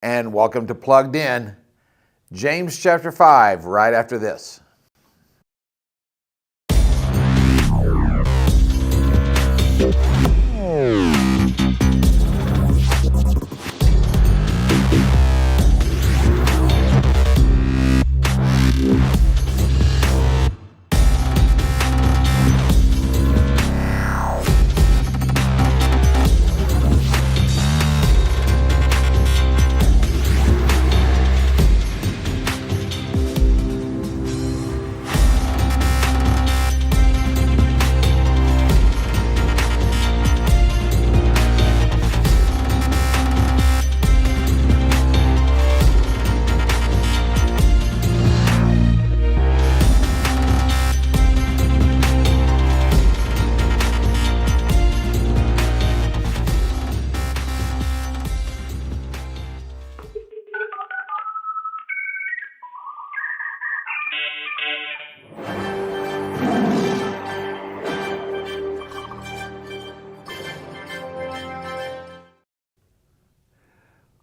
and welcome to Plugged In. James chapter 5, right after this.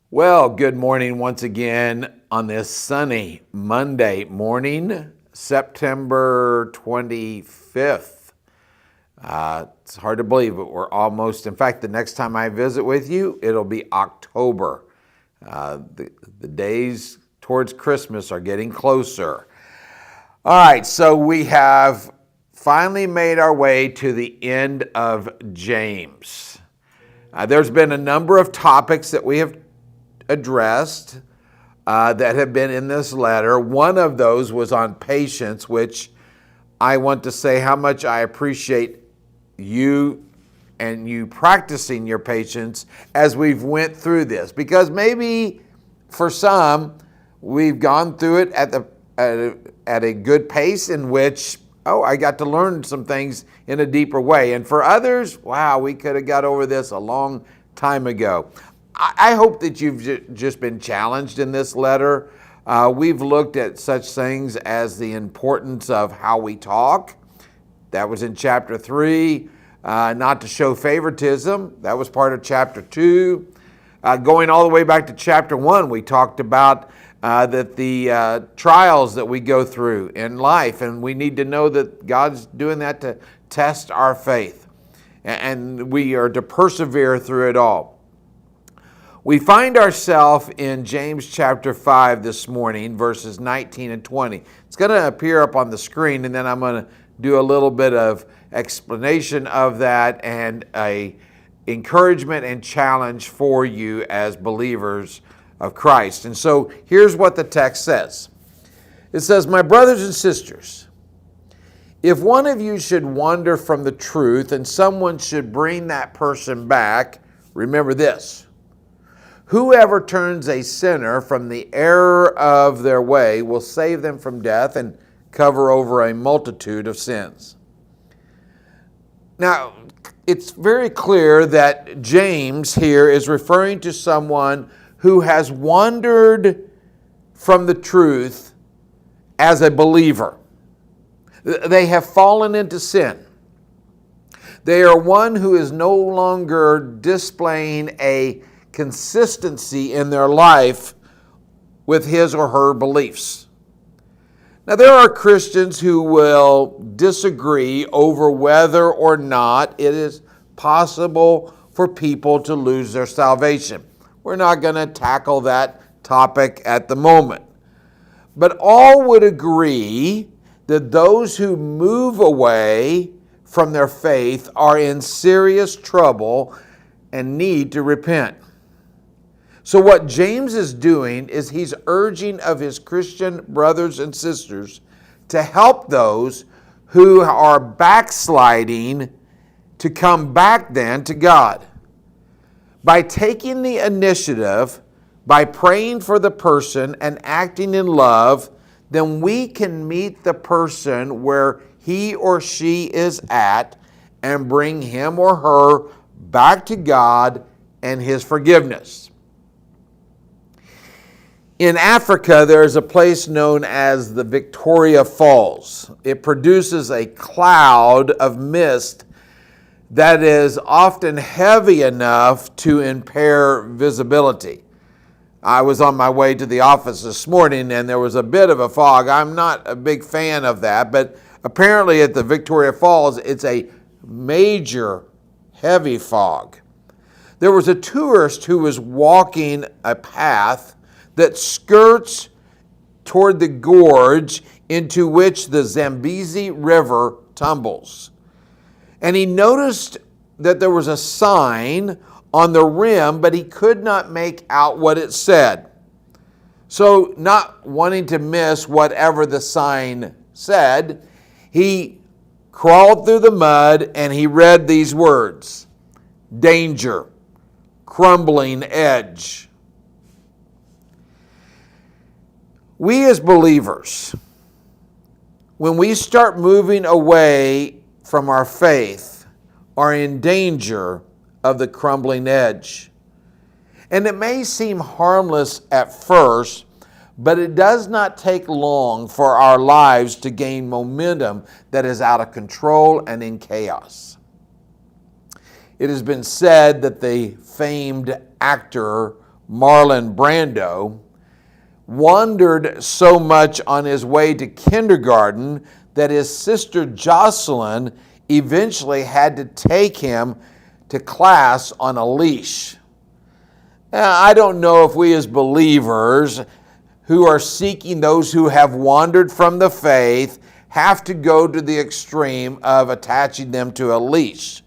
Well, good morning once again on this sunny Monday morning, September 25th. It's hard to believe, but we're almost, in fact, the next time I visit with you, it'll be October. The days towards Christmas are getting closer. All right, so we have finally made our way to the end of James. There's been a number of topics that we have addressed that have been in this letter. One of those was on patience, which I want to say how much I appreciate you and you practicing your patience as we've went through this, because maybe for some we've gone through it at a good pace in which I got to learn some things in a deeper way, and for others, wow, we could have got over this a long time ago. I hope that you've just been challenged in this letter. We've looked at such things as the importance of how we talk. That was in chapter 3. Not to show favoritism. That was part of chapter 2. Going all the way back to chapter 1, we talked about that the trials that we go through in life, and we need to know that God's doing that to test our faith. And we are to persevere through it all. We find ourselves in James chapter 5 this morning, verses 19 and 20. It's going to appear up on the screen, and then I'm going to do a little bit of explanation of that and a encouragement and challenge for you as believers of Christ. And so here's what the text says. It says, "My brothers and sisters, if one of you should wander from the truth and someone should bring that person back, remember this. Whoever turns a sinner from the error of their way will save them from death and cover over a multitude of sins." Now, it's very clear that James here is referring to someone who has wandered from the truth as a believer. They have fallen into sin. They are one who is no longer displaying a consistency in their life with his or her beliefs. Now, there are Christians who will disagree over whether or not it is possible for people to lose their salvation. We're not going to tackle that topic at the moment. But all would agree that those who move away from their faith are in serious trouble and need to repent. So what James is doing is he's urging of his Christian brothers and sisters to help those who are backsliding to come back then to God. By taking the initiative, by praying for the person and acting in love, then we can meet the person where he or she is at and bring him or her back to God and his forgiveness. In Africa, there is a place known as the Victoria Falls. It produces a cloud of mist that is often heavy enough to impair visibility. I was on my way to the office this morning and there was a bit of a fog. I'm not a big fan of that, but apparently at the Victoria Falls, it's a major heavy fog. There was a tourist who was walking a path that skirts toward the gorge into which the Zambezi River tumbles. And he noticed that there was a sign on the rim, but he could not make out what it said. So, not wanting to miss whatever the sign said, he crawled through the mud and he read these words: danger, crumbling edge. We as believers, when we start moving away from our faith, are in danger of the crumbling edge. And it may seem harmless at first, but it does not take long for our lives to gain momentum that is out of control and in chaos. It has been said that the famed actor Marlon Brando wandered so much on his way to kindergarten that his sister Jocelyn eventually had to take him to class on a leash. Now, I don't know if we as believers who are seeking those who have wandered from the faith have to go to the extreme of attaching them to a leash.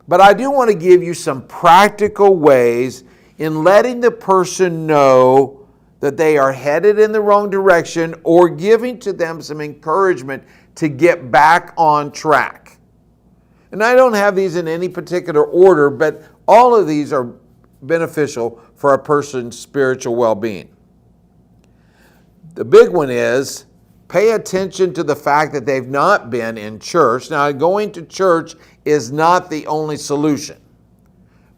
But I do want to give you some practical ways in letting the person know that they are headed in the wrong direction, or giving to them some encouragement to get back on track. And I don't have these in any particular order, but all of these are beneficial for a person's spiritual well-being. The big one is pay attention to the fact that they've not been in church. Now, going to church is not the only solution,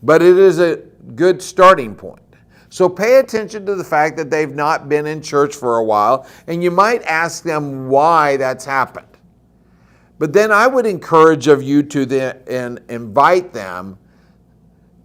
but it is a good starting point. So pay attention to the fact that they've not been in church for a while, and you might ask them why that's happened. But then I would encourage of you to invite them,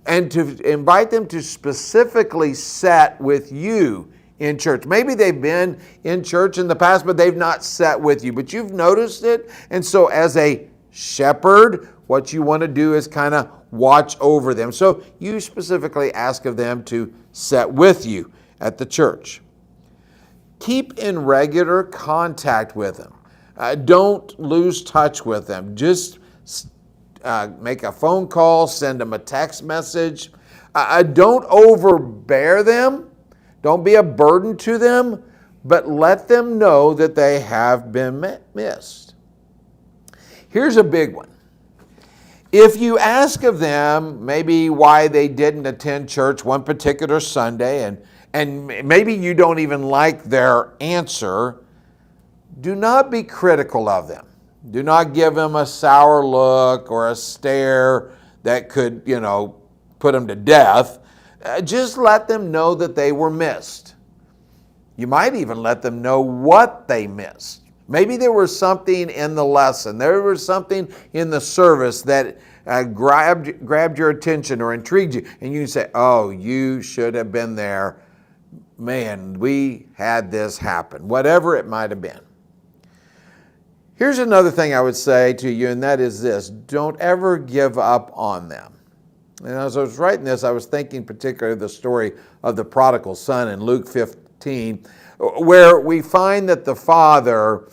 and to invite them to specifically sit with you in church. Maybe they've been in church in the past, but they've not sat with you, but you've noticed it. And so as a shepherd, what you want to do is kind of watch over them. So you specifically ask of them to sit with you at the church. Keep in regular contact with them. Don't lose touch with them. Just make a phone call, send them a text message. Don't overbear them. Don't be a burden to them, but let them know that they have been missed. Here's a big one. If you ask of them maybe why they didn't attend church one particular Sunday, and maybe you don't even like their answer, do not be critical of them. Do not give them a sour look or a stare that could, put them to death. Just let them know that they were missed. You might even let them know what they missed. Maybe there was something in the lesson, there was something in the service that grabbed your attention or intrigued you, and you say, oh, you should have been there. Man, we had this happen, whatever it might have been. Here's another thing I would say to you, and that is this: don't ever give up on them. And as I was writing this, I was thinking particularly of the story of the prodigal son in Luke 15, where we find that the father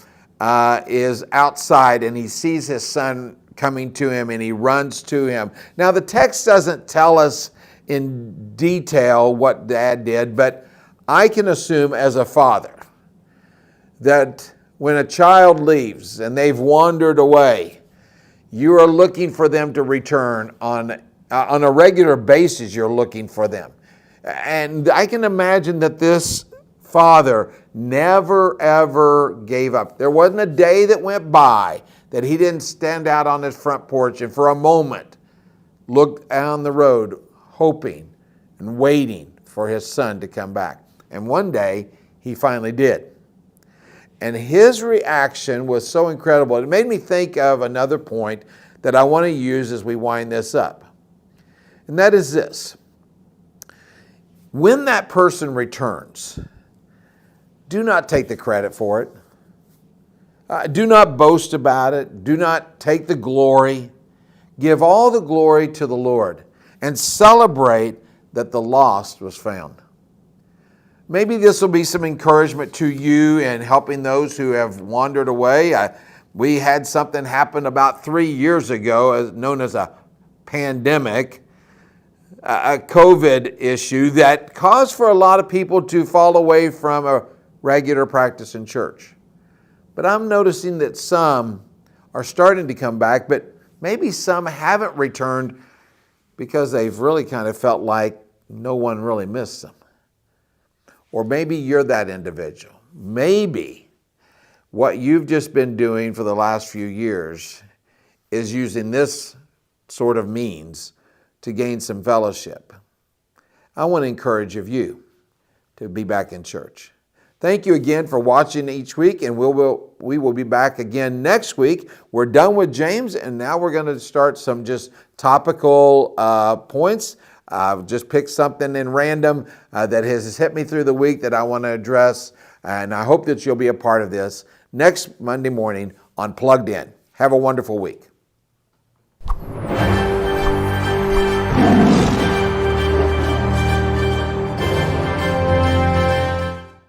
is outside and he sees his son coming to him and he runs to him. Now, the text doesn't tell us in detail what dad did, but I can assume as a father that when a child leaves and they've wandered away, you are looking for them to return on a regular basis. You're looking for them. And I can imagine that this father never, ever gave up. There wasn't a day that went by that he didn't stand out on his front porch and for a moment look down the road hoping and waiting for his son to come back. And one day he finally did. And his reaction was so incredible. It made me think of another point that I want to use as we wind this up. And that is this. When that person returns, do not take the credit for it. Do not boast about it. Do not take the glory. Give all the glory to the Lord and celebrate that the lost was found. Maybe this will be some encouragement to you in helping those who have wandered away. We had something happen about 3 years ago, known as a pandemic, a COVID issue that caused for a lot of people to fall away from a regular practice in church. But I'm noticing that some are starting to come back, but maybe some haven't returned because they've really kind of felt like no one really missed them. Or maybe you're that individual. Maybe what you've just been doing for the last few years is using this sort of means to gain some fellowship. I want to encourage you to be back in church. Thank you again for watching each week, and we will be back again next week. We're done with James, and now we're going to start some just topical points. Just pick something in random that has hit me through the week that I want to address, and I hope that you'll be a part of this next Monday morning on Plugged In. Have a wonderful week.